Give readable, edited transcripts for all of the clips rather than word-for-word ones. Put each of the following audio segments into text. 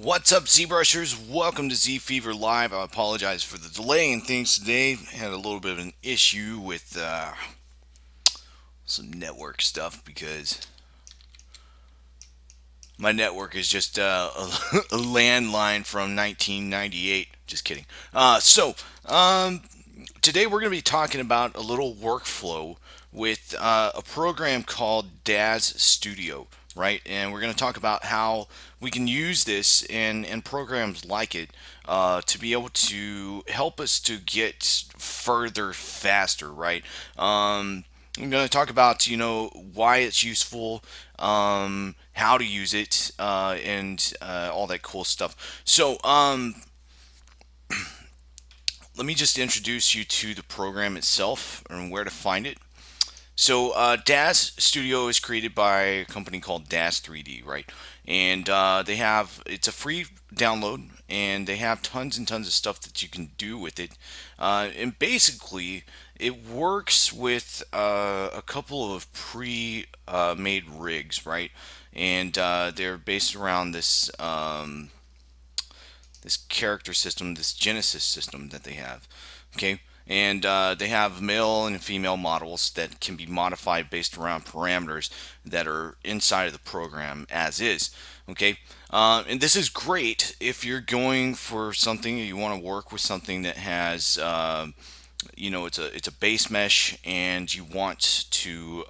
What's up, ZBrushers? Welcome to ZFever Live. I apologize for the delay and things today. Had a little bit of an issue with some network stuff because my network is just a landline from 1998. Just kidding. Today we're going to be talking about a little workflow with a program called DAZ Studio, right? And we're going to talk about how we can use this and programs like it to be able to help us to get further faster, right? I'm going to talk about why it's useful, how to use it, and all that cool stuff. Let me just introduce you to the program itself and where to find it. DAZ Studio is created by a company called DAZ 3D, right? And it's a free download, and they have tons and tons of stuff that you can do with it. And basically, it works with a couple of pre-made rigs, right? And they're based around this character system, this Genesis system that they have. Okay, and they have male and female models that can be modified based around parameters that are inside of the program as is. Okay, and this is great if you're going for something you want to work with something that has it's a base mesh and you want to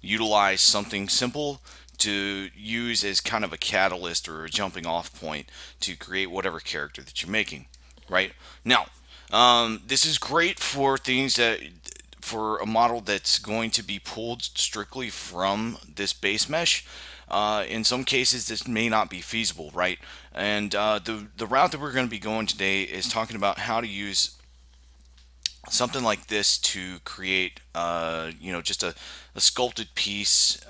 utilize something simple to use as kind of a catalyst or a jumping off point to create whatever character that you're making. Right now, this is great for things that for a model that's going to be pulled strictly from this base mesh. In some cases, this may not be feasible, right? And the route that we're going to be going today is talking about how to use something like this to create, just a sculpted piece.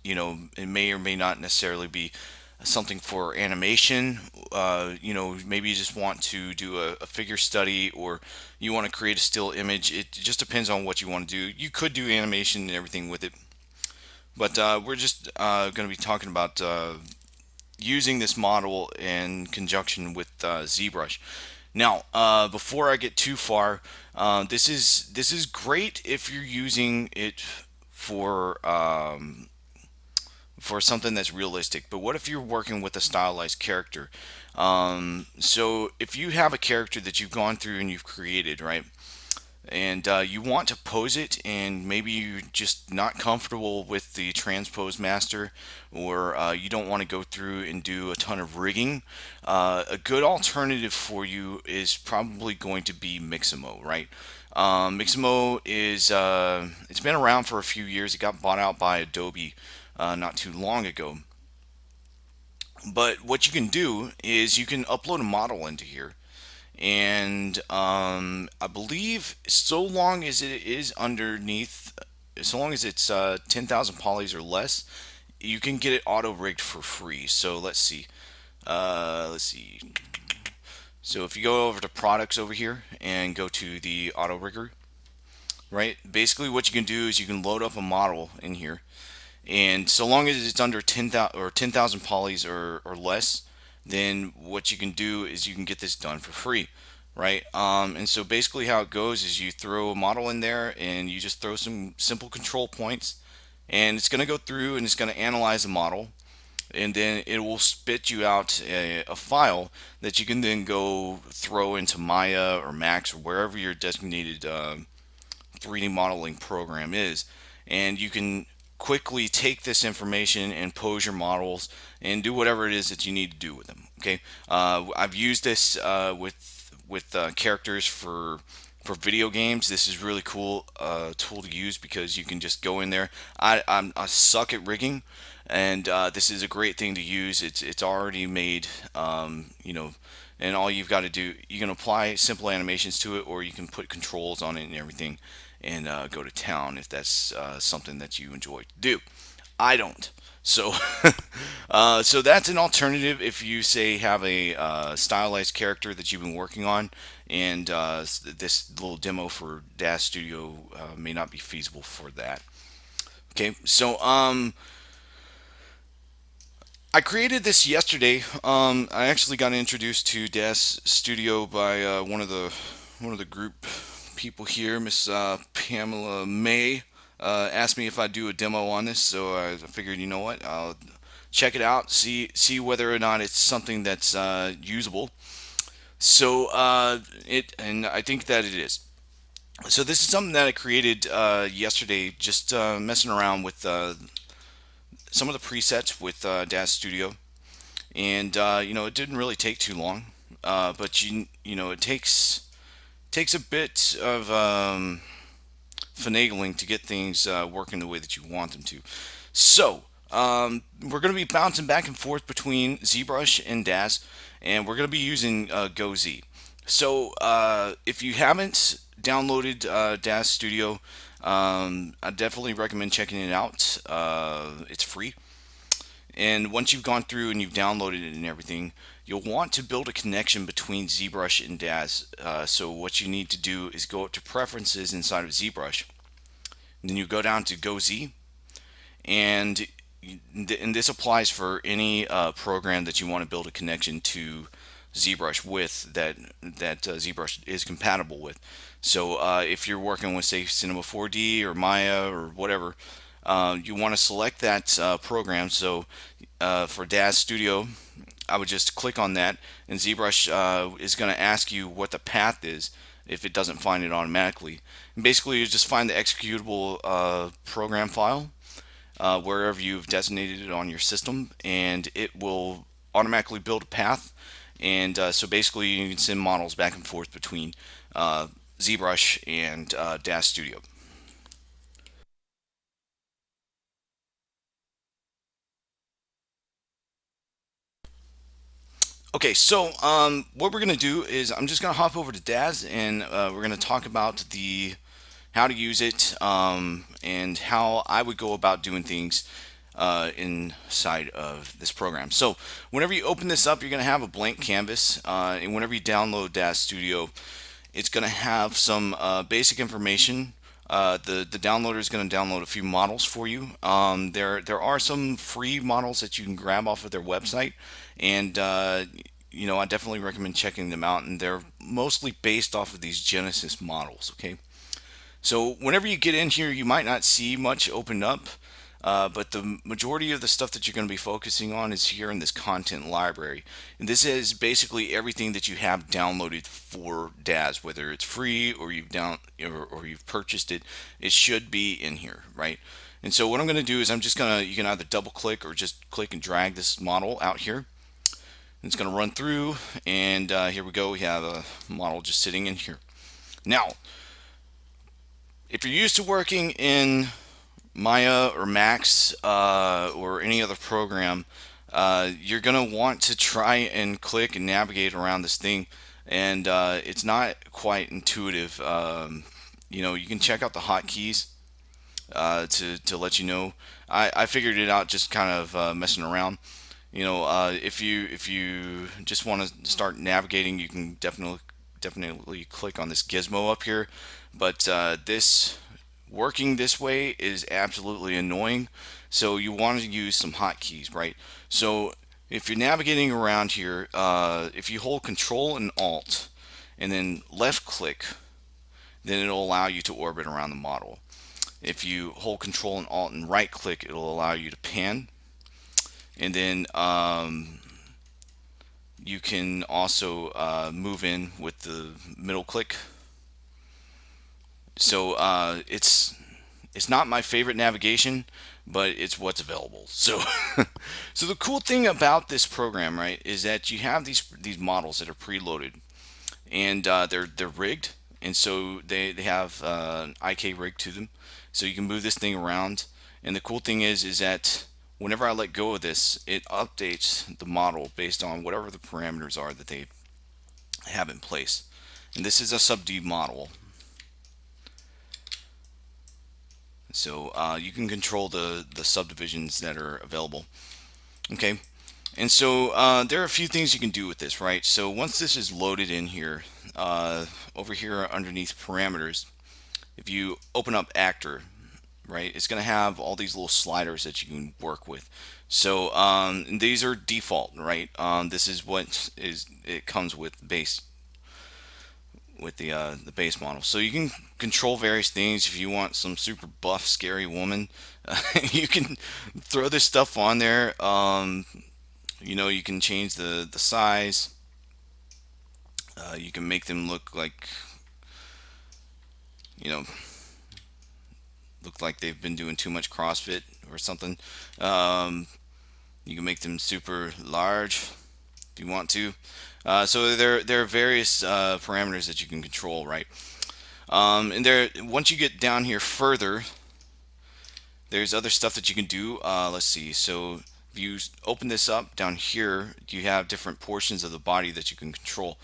It may or may not necessarily be something for animation. Maybe you just want to do a figure study or you want to create a still image. It just depends on what you want to do. You could do animation and everything with it, but we're just going to be talking about using this model in conjunction with ZBrush. Now, before I get too far, this is great if you're using it for for something that's realistic. But what if you're working with a stylized character? So if you have a character that you've gone through and you've created, right? And you want to pose it, and maybe you're just not comfortable with the transpose master, or you don't want to go through and do a ton of rigging. A good alternative for you is probably going to be Mixamo, right? Mixamo is it's been around for a few years. It got bought out by Adobe not too long ago. But what you can do is you can upload a model into here, and I believe so long as it is underneath, so long as it's 10,000 polys or less, you can get it auto rigged for free. So let's see. So if you go over to products over here and go to the auto rigger, right? Basically, what you can do is you can load up a model in here, and so long as it's under 10,000 or 10,000 polys or less, then what you can do is you can get this done for free, right? And so basically how it goes is you throw a model in there and you just throw some simple control points, and it's going to go through and it's going to analyze the model, and then it will spit you out a file that you can then go throw into Maya or Max or wherever your designated 3D modeling program is, and you can quickly take this information and pose your models and do whatever it is that you need to do with them. Okay, I've used this with characters for video games. This is really cool tool to use because you can just go in there. I suck at rigging, and this is a great thing to use. It's already made, and all you've got to do, you can apply simple animations to it, or you can put controls on it and everything, and go to town if that's something that you enjoy to do. I don't. So, so that's an alternative if you say have a stylized character that you've been working on, and this little demo for DAZ Studio may not be feasible for that. Okay, so I created this yesterday. I actually got introduced to DAZ Studio by one of the group people here, Miss Pamela May. Asked me if I'd do a demo on this, so I figured, you know what, I'll check it out, see whether or not it's something that's usable. So and I think that it is. So this is something that I created yesterday, just messing around with some of the presets with DAZ Studio, and it didn't really take too long, but it takes a bit of finagling to get things working the way that you want them to. So we're going to be bouncing back and forth between ZBrush and DAZ, and we're going to be using GoZ. So if you haven't downloaded DAZ Studio, I definitely recommend checking it out. It's free. And once you've gone through and you've downloaded it and everything, you'll want to build a connection between ZBrush and DAZ. So what you need to do is go up to Preferences inside of ZBrush. And then you go down to GoZ, and this applies for any program that you want to build a connection to ZBrush with that ZBrush is compatible with. So if you're working with, say, Cinema 4D or Maya or whatever, you want to select that program. So for DAZ Studio, I would just click on that, and ZBrush is going to ask you what the path is if it doesn't find it automatically. And basically, you just find the executable program file wherever you've designated it on your system, and it will automatically build a path. And so basically, you can send models back and forth between ZBrush and DAZ Studio. Okay, so what we're gonna do is I'm just gonna hop over to DAZ, and we're gonna talk about the how to use it, and how I would go about doing things inside of this program. So whenever you open this up, you're gonna have a blank canvas, and whenever you download DAZ Studio, it's gonna have some basic information. The downloader is going to download a few models for you. There are some free models that you can grab off of their website, and I definitely recommend checking them out. And they're mostly based off of these Genesis models. Okay, so whenever you get in here, you might not see much opened up, but the majority of the stuff that you're going to be focusing on is here in this content library. And this is basically everything that you have downloaded for DAZ, whether it's free or or you've purchased it. It should be in here, right? And so what I'm going to do is you can either double click or just click and drag this model out here. It's going to run through, and here we go. We have a model just sitting in here. Now, if you're used to working in Maya or Max or any other program, you're going to want to try and click and navigate around this thing, and it's not quite intuitive. You can check out the hotkeys to let you know. I figured it out just kind of messing around. If you just want to start navigating, you can definitely click on this gizmo up here. But this working this way is absolutely annoying. So you want to use some hotkeys, right? So if you're navigating around here, if you hold Control and Alt and then left click, then it'll allow you to orbit around the model. If you hold Control and Alt and right click, it'll allow you to pan. And then you can also move in with the middle click. So it's not my favorite navigation, but it's what's available. So so the cool thing about this program, right, is that you have these models that are preloaded, and they're rigged, and so they have an IK rig to them, so you can move this thing around. And the cool thing is that whenever I let go of this, it updates the model based on whatever the parameters are that they have in place. And this is a sub D model, so you can control the subdivisions that are available. Okay, and so there are a few things you can do with this, right? So once this is loaded in here, over here underneath parameters, if you open up actor, right? It's going to have all these little sliders that you can work with. So these are default, right? This is what is it comes with base with the base model. So you can control various things. If you want some super buff, scary woman, you can throw this stuff on there. You can change the size. You can make them you know, look like they've been doing too much CrossFit or something. Um, you can make them super large if you want to. So there are various parameters that you can control, right? And there, once you get down here further, there's other stuff that you can do. Let's see. So if you open this up down here, you have different portions of the body that you can control.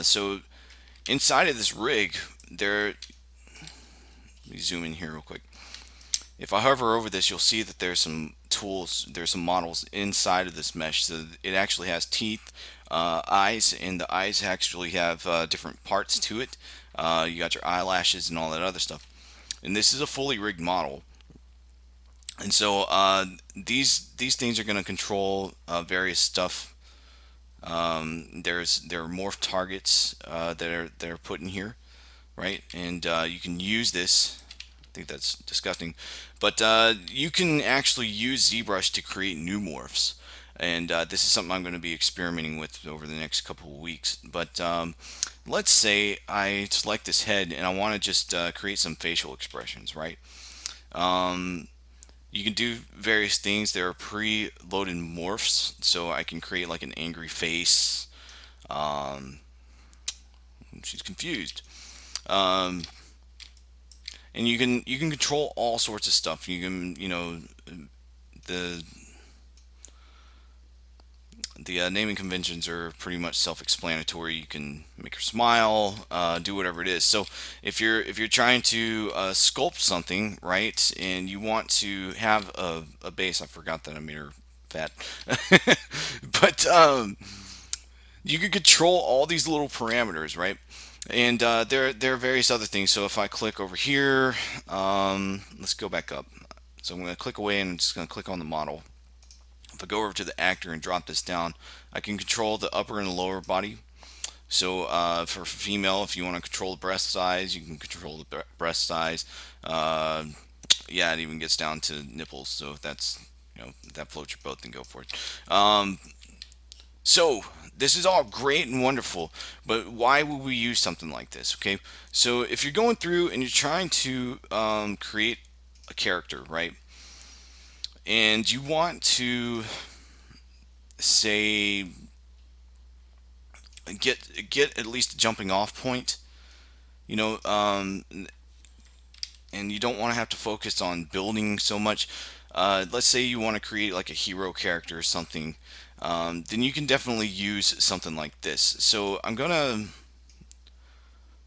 So inside of this rig, let me zoom in here real quick. If I hover over this, you'll see that there's some tools, there's some models inside of this mesh. So it actually has teeth, eyes, and the eyes actually have different parts to it. You got your eyelashes and all that other stuff. And this is a fully rigged model. And so these things are going to control various stuff. There are morph targets that are put in here, right? And you can use this. I think that's disgusting, but you can actually use ZBrush to create new morphs, and this is something I'm going to be experimenting with over the next couple of weeks. But let's say I select this head and I want to just create some facial expressions, right? Um, you can do various things. There are pre-loaded morphs, so I can create like an angry face. Um, she's confused. Um, and you can control all sorts of stuff. You can the the naming conventions are pretty much self-explanatory. You can make her smile, do whatever it is. So if you're trying to sculpt something, right, and you want to have a base, I forgot that I made her fat, but you can control all these little parameters, right? And there are various other things. So if I click over here, let's go back up. So I'm going to click away and I'm just going to click on the model. If I go over to the actor and drop this down, I can control the upper and the lower body. So for female, if you want to control the breast size, you can control the breast size. Uh, yeah, it even gets down to nipples. So if that floats your boat, then go for it. So this is all great and wonderful, but why would we use something like this? Okay, so if you're going through and you're trying to create a character, right, and you want to say get at least a jumping off point, you know, and you don't want to have to focus on building so much. Let's say you want to create like a hero character or something, then you can definitely use something like this. So I'm gonna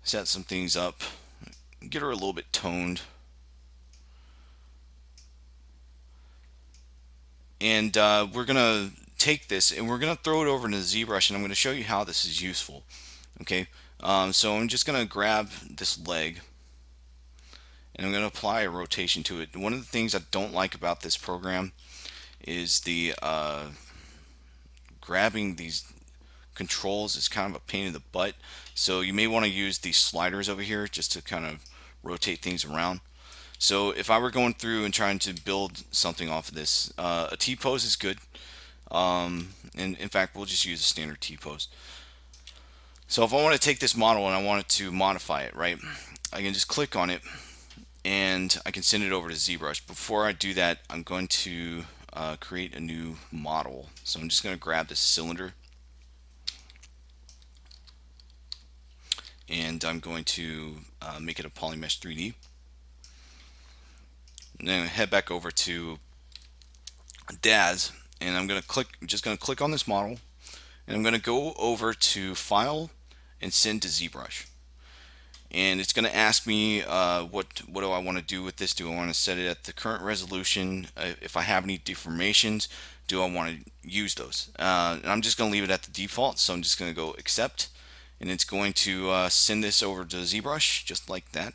set some things up, get her a little bit toned, and we're gonna take this and we're gonna throw it over into ZBrush, and I'm gonna show you how this is useful. Okay, so I'm just gonna grab this leg and I'm gonna apply a rotation to it. One of the things I don't like about this program is the grabbing these controls is kind of a pain in the butt. So you may want to use these sliders over here just to kind of rotate things around. So if I were going through and trying to build something off of this, a T-pose is good. And in fact, we'll just use a standard T-pose. So if I want to take this model and I want it to modify it, right, I can just click on it and I can send it over to ZBrush. Before I do that, I'm going to create a new model. So I'm just going to grab this cylinder and I'm going to make it a polymesh 3D. And then head back over to DAZ, and I'm just going to click on this model, and I'm going to go over to File and Send to ZBrush. And it's going to ask me what do I want to do with this? Do I want to set it at the current resolution? If I have any deformations, do I want to use those? And I'm just going to leave it at the default, so I'm just going to go Accept, and it's going to send this over to ZBrush just like that.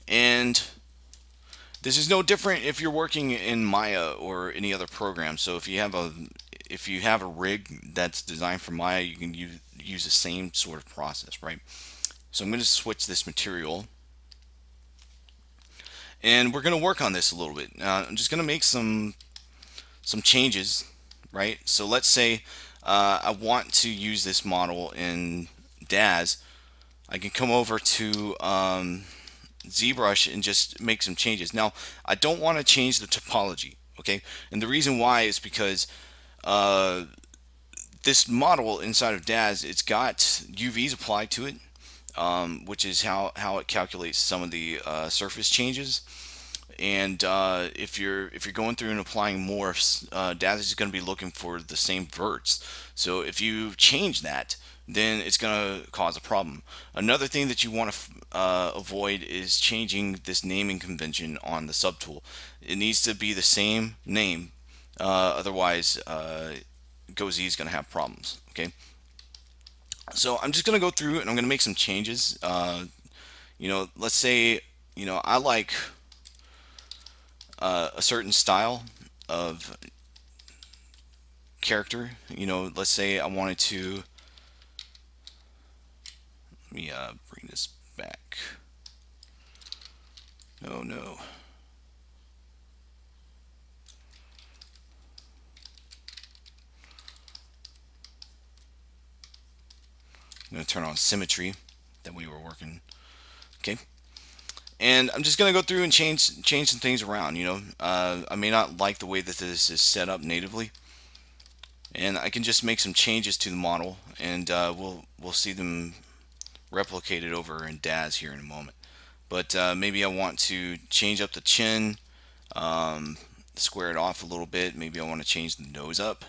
And this is no different if you're working in Maya or any other program. So if you have a rig that's designed for Maya, you can use the same sort of process, right? So I'm going to switch this material, and we're going to work on this a little bit. I'm just going to make some changes, right? So let's say I want to use this model in DAZ. I can come over to ZBrush and just make some changes. Now, I don't want to change the topology, okay? And the reason why is because uh, this model inside of DAZ, it's got UVs applied to it, which is how it calculates some of the surface changes. And if you're going through and applying morphs, DAZ is going to be looking for the same verts. So if you change that, then it's going to cause a problem. Another thing that you want to avoid is changing this naming convention on the subtool. It needs to be the same name, otherwise GoZ is going to have problems. Okay, so I'm just going to go through and I'm going to make some changes. Let's say I like a certain style of character. Let's say I wanted to. Let me bring this back. Oh no. I'm going to turn on symmetry. That we were working. Okay. And I'm just going to go through and change some things around. I may not like the way that this is set up natively, and I can just make some changes to the model, and we'll see them replicated over in DAZ here in a moment. But maybe I want to change up the chin, square it off a little bit. Maybe I want to change the nose up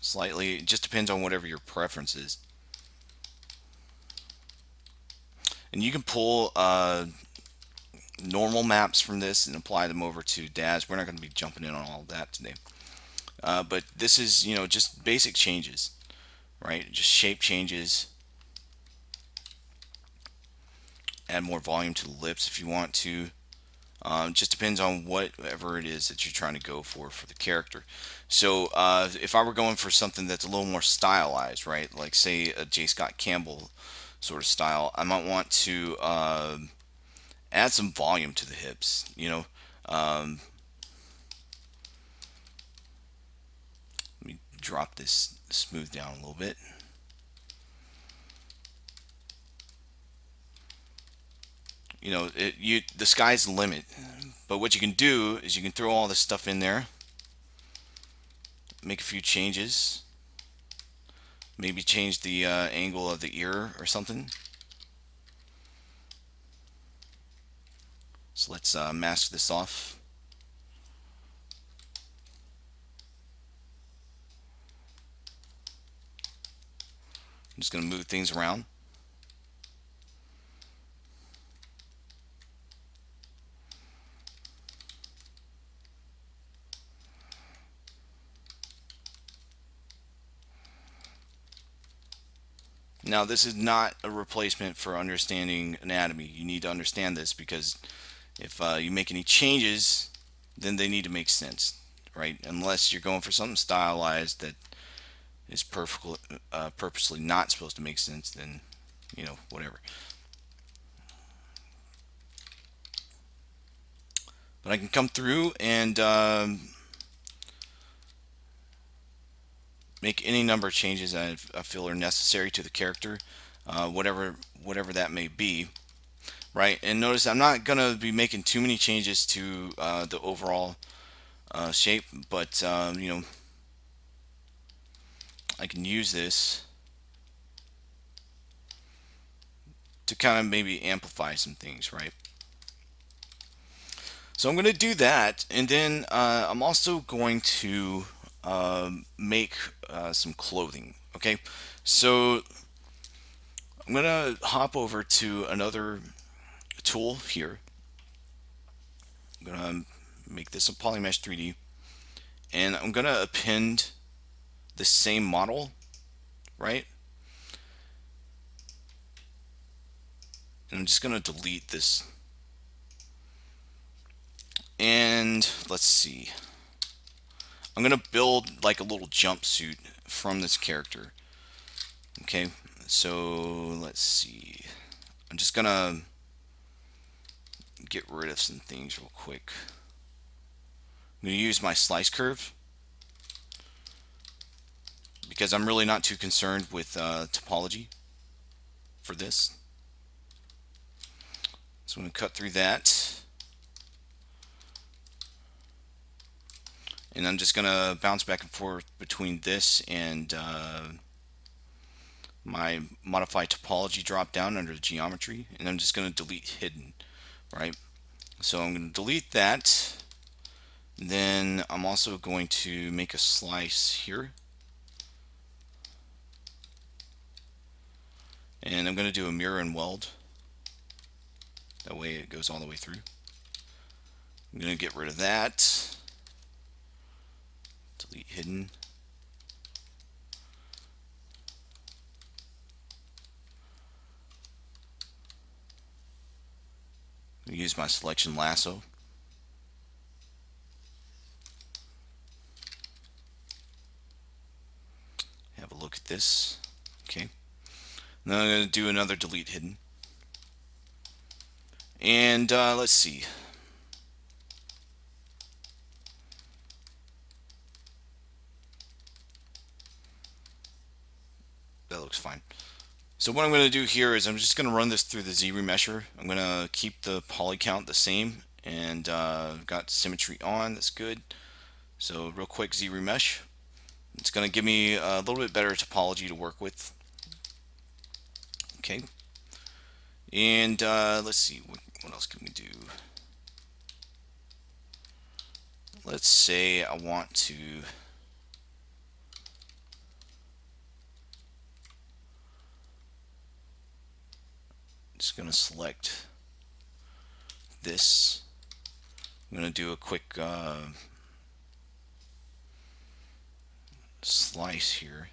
slightly. It just depends on whatever your preference is. And you can pull normal maps from this and apply them over to DAZ. We're not going to be jumping in on all of that today. But this is, just basic changes, right? Just shape changes. Add more volume to the lips if you want to. Just depends on whatever it is that you're trying to go for the character. So if I were going for something that's a little more stylized, right? Like say a J. Scott Campbell sort of style, I might want to add some volume to the hips. Let me drop this smooth down a little bit. The sky's the limit. But what you can do is you can throw all this stuff in there, make a few changes, maybe change the angle of the ear or something. So let's mask this off. I'm just going to move things around. Now, this is not a replacement for understanding anatomy. You need to understand this because if you make any changes, then they need to make sense, right? Unless you're going for something stylized that is purposely not supposed to make sense, then, whatever. But I can come through and make any number of changes I feel are necessary to the character, whatever that may be, right? And notice I'm not going to be making too many changes to the overall shape, but I can use this to kind of maybe amplify some things, right? So I'm going to do that, and then I'm also going to make some clothing. Okay, so I'm going to hop over to another tool here. I'm going to make this a Polymesh 3D, and I'm going to append the same model, right? And I'm just going to delete this. And let's see. I'm going to build like a little jumpsuit from this character. Okay, so let's see. I'm just going to get rid of some things real quick. I'm going to use my slice curve because I'm really not too concerned with topology for this. So I'm going to cut through that. And I'm just going to bounce back and forth between this and my modify topology drop down under the geometry. And I'm just going to delete hidden, right? So I'm going to delete that. Then I'm also going to make a slice here. And I'm going to do a mirror and weld. That way it goes all the way through. I'm going to get rid of that. Delete hidden. Use my selection lasso. Have a look at this. Okay. Now I'm going to do another delete hidden. And let's see. That looks fine. So what I'm going to do here is I'm just going to run this through the Z remesher. I'm going to keep the poly count the same, and got symmetry on. That's good. So real quick, Z remesh. It's going to give me a little bit better topology to work with. Okay. And let's see, what else can we do? Let's say I want to just going to select this. I'm going to do a quick slice here.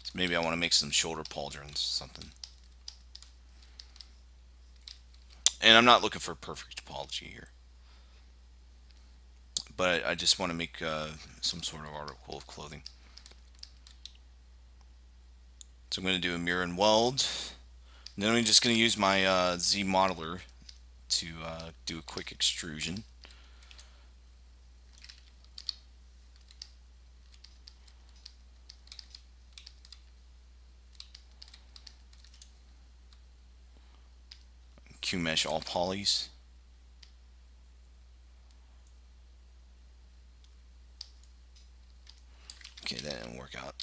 So maybe I want to make some shoulder pauldrons, something. And I'm not looking for perfect topology here, but I just want to make some sort of article of clothing. So I'm going to do a mirror and weld. And then I'm just going to use my Z modeler to do a quick extrusion. Q-mesh all polys. Okay, that didn't work out.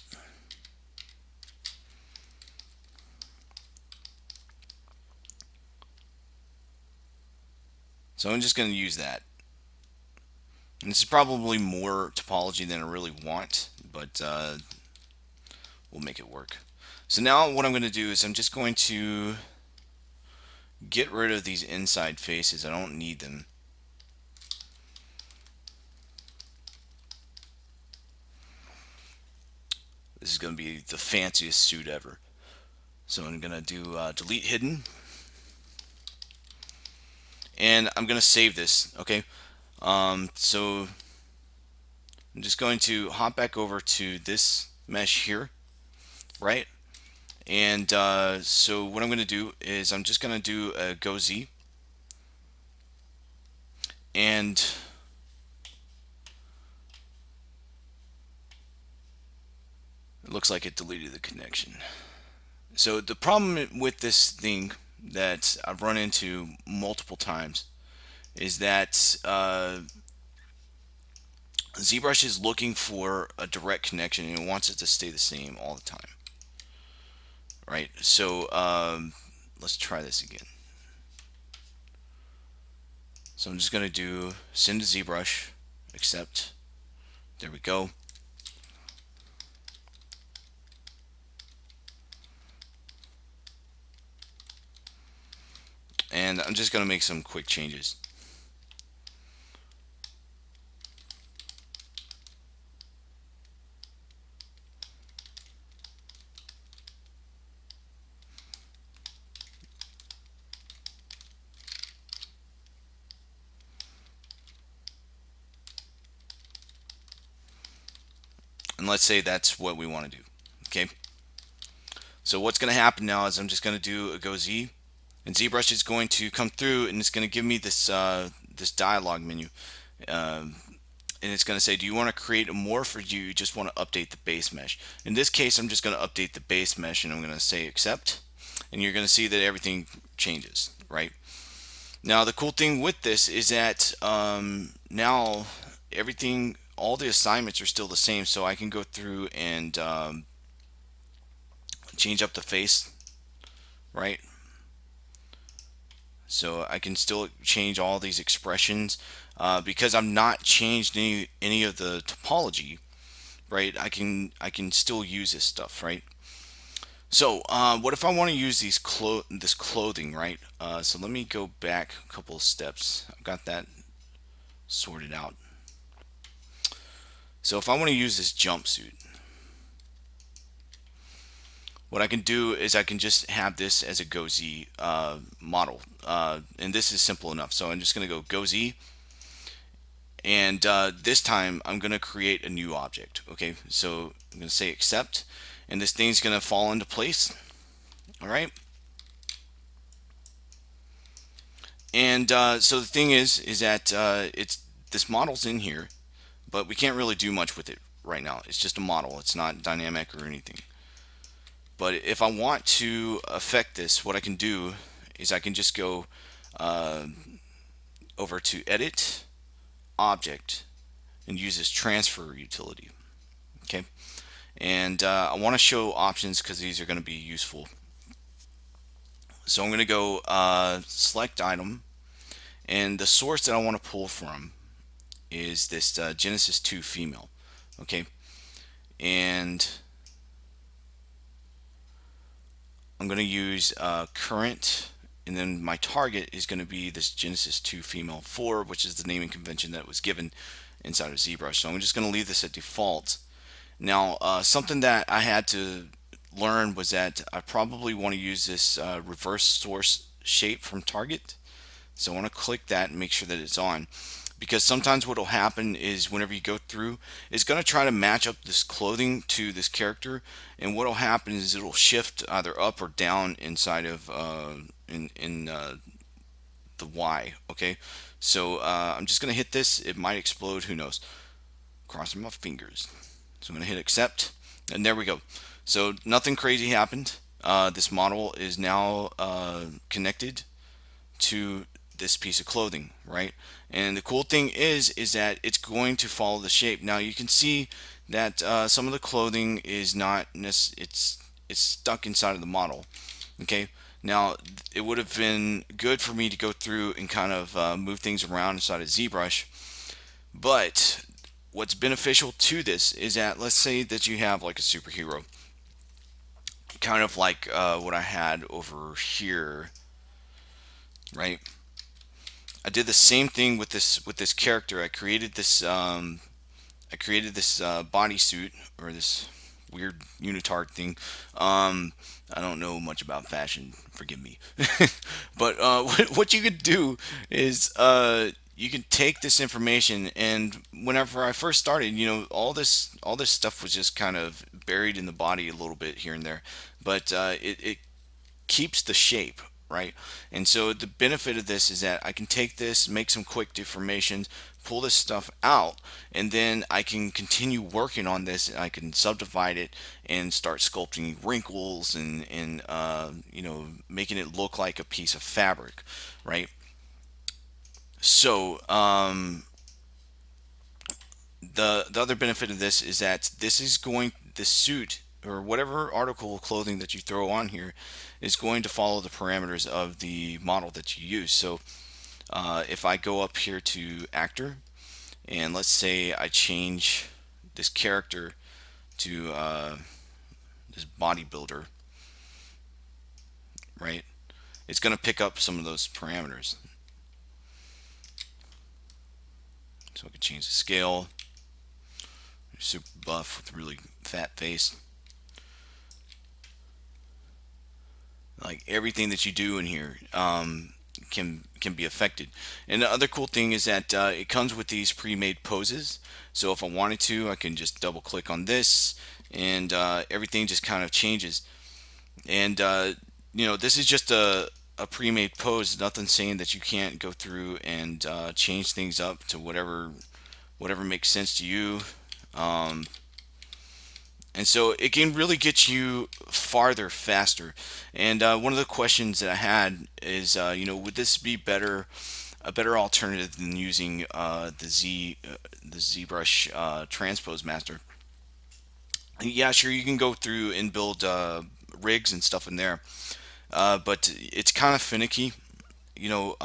So I'm just going to use that. And this is probably more topology than I really want, but we'll make it work. So now what I'm going to do is I'm just going to get rid of these inside faces. I don't need them. This is going to be the fanciest suit ever. So I'm going to do delete hidden. And I'm going to save this, okay? So I'm just going to hop back over to this mesh here, right? And so what I'm going to do is I'm just going to do a go Z. And it looks like it deleted the connection. So the problem with this thing that I've run into multiple times is that ZBrush is looking for a direct connection and it wants it to stay the same all the time. Right? So let's try this again. So I'm just going to do send to ZBrush, accept. There we go. and I'm just going to make some quick changes. And let's say that's what we want to do. Okay. So what's going to happen now is I'm just going to do a go Z, and ZBrush is going to come through and it's going to give me this this dialog menu, um, and it's going to say, do you want to create a morph or do you just want to update the base mesh? In this case, I'm just going to update the base mesh, and I'm going to say accept, and you're going to see that everything changes, right? Now the cool thing with this is that now everything, all the assignments are still the same, so I can go through and change up the face, right? So I can still change all these expressions because I'm not changed any of the topology, right? I can still use this stuff, right? So what if I want to use this clothing, right? So let me go back a couple of steps. I've got that sorted out. So if I want to use this jumpsuit, what I can do is I can just have this as a GoZ model, and this is simple enough. So I'm just going to go GoZ, and this time I'm going to create a new object. Okay, so I'm going to say accept, and this thing's going to fall into place. All right. And so the thing is that it's this model's in here, but we can't really do much with it right now. It's just a model. It's not dynamic or anything. But if I want to affect this, what I can do is I can just go uh, over to Edit, Object, and use this transfer utility. Okay, and I want to show options because these are going to be useful. So I'm going to go select item, and the source that I want to pull from is this Genesis 2 female. Okay, and I'm going to use current, and then my target is going to be this Genesis 2 female 4, which is the naming convention that was given inside of ZBrush. So I'm just going to leave this at default. Now, something that I had to learn was that I probably want to use this reverse source shape from target. So I want to click that and make sure that it's on, because sometimes what will happen is whenever you go through, it's going to try to match up this clothing to this character, and what will happen is it'll shift either up or down inside of in the Y. Okay, so I'm just going to hit this. It might explode, who knows. Crossing my fingers. So I'm going to hit accept, and there we go. So nothing crazy happened. This model is now connected to this piece of clothing, right? And the cool thing is that it's going to follow the shape. Now you can see that some of the clothing is not it's stuck inside of the model. Okay, now it would have been good for me to go through and kind of move things around inside of ZBrush, but what's beneficial to this is that, let's say that you have like a superhero, kind of like what I had over here, right? I did the same thing with this character. I created this bodysuit, or this weird unitard thing. I don't know much about fashion, forgive me. But what you could do is you can take this information, and whenever I first started, all this stuff was just kind of buried in the body a little bit here and there, but it keeps the shape, right? And so the benefit of this is that I can take this, make some quick deformations, pull this stuff out, and then I can continue working on this, and I can subdivide it and start sculpting wrinkles, and making it look like a piece of fabric, right? So the other benefit of this is that this suit, or whatever article of clothing that you throw on here, is going to follow the parameters of the model that you use. So if I go up here to actor, and let's say I change this character to this bodybuilder, right? it's going to pick up some of those parameters. So I can change the scale. Super buff with really fat face. Like everything that you do in here can be affected. And the other cool thing is that it comes with these pre-made poses. So if I wanted to, I can just double click on this, and everything just kind of changes. And this is just a pre-made pose. Nothing saying that you can't go through and change things up to whatever makes sense to you. Um, and so it can really get you farther faster. And one of the questions that I had is, would this be a better alternative than using the ZBrush Transpose Master? Yeah, sure, you can go through and build rigs and stuff in there, but it's kind of finicky. You know,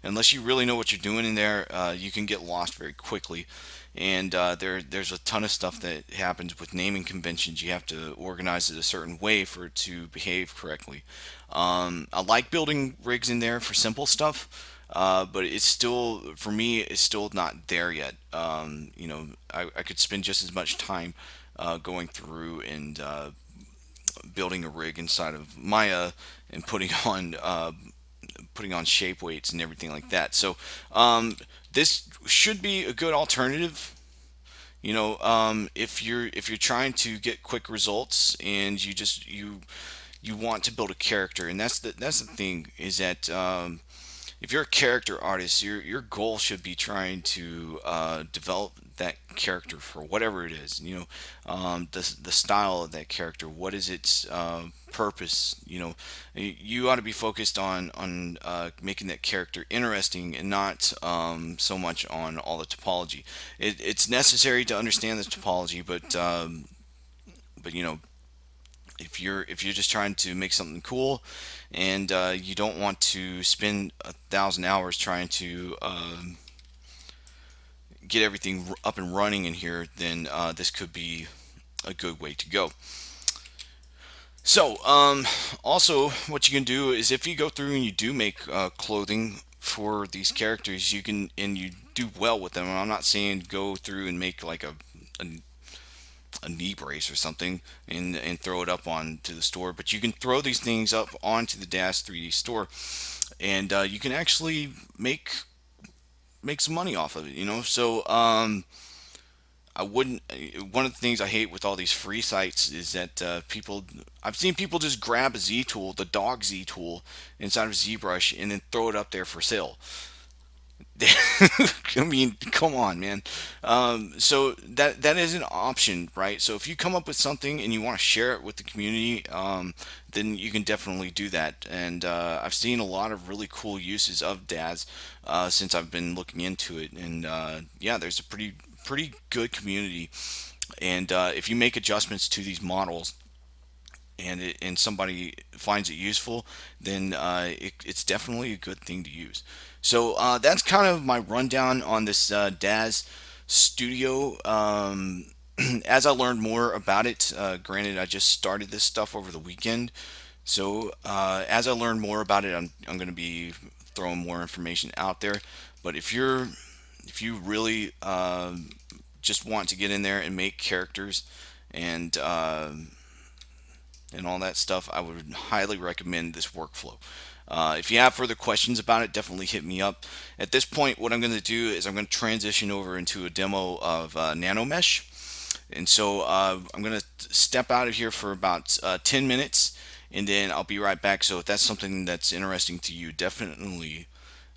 unless you really know what you're doing in there, you can get lost very quickly. And there's a ton of stuff that happens with naming conventions. You have to organize it a certain way for it to behave correctly. I like building rigs in there for simple stuff, but it's still, for me, it's still not there yet. I could spend just as much time going through and building a rig inside of Maya and putting on shape weights and everything like that. So this should be a good alternative. If you're trying to get quick results and you want to build a character, and that's the thing is that if you're a character artist, your goal should be trying to develop that character for whatever it is. The style of that character. What is its purpose? You ought to be focused on making that character interesting and not so much on all the topology. It's necessary to understand the topology, but if you're just trying to make something cool and you don't want to spend 1,000 hours trying to get everything up and running in here, then this could be a good way to go. So also what you can do is if you go through and you do make clothing for these characters, you can, and you do well with them. I'm not saying go through and make like a a knee brace or something and throw it up onto the store. But you can throw these things up onto the DAZ 3D store, and you can actually make some money off of it. So I wouldn't. One of the things I hate with all these free sites is that I've seen people just grab a Z tool, the dog Z tool, inside of ZBrush, and then throw it up there for sale. I mean, come on, man. So that is an option, right? So if you come up with something and you want to share it with the community, then you can definitely do that. And I've seen a lot of really cool uses of DAZ since I've been looking into it. And yeah, there's a pretty good community. And if you make adjustments to these models, and somebody finds it useful, then it's definitely a good thing to use. So that's kind of my rundown on this DAZ Studio. As I learned more about it, granted, I just started this stuff over the weekend. So as I learn more about it, I'm going to be throwing more information out there. But if you really just want to get in there and make characters and and all that stuff, I would highly recommend this workflow. If you have further questions about it, definitely hit me up. At this point, what I'm going to do is I'm going to transition over into a demo of Nanomesh. And so I'm going to step out of here for about 10 minutes, and then I'll be right back. So if that's something that's interesting to you,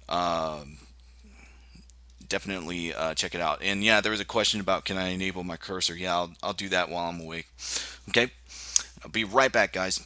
um, definitely check it out. And yeah, there was a question about can I enable my cursor. Yeah, I'll do that while I'm awake. Okay, I'll be right back, guys.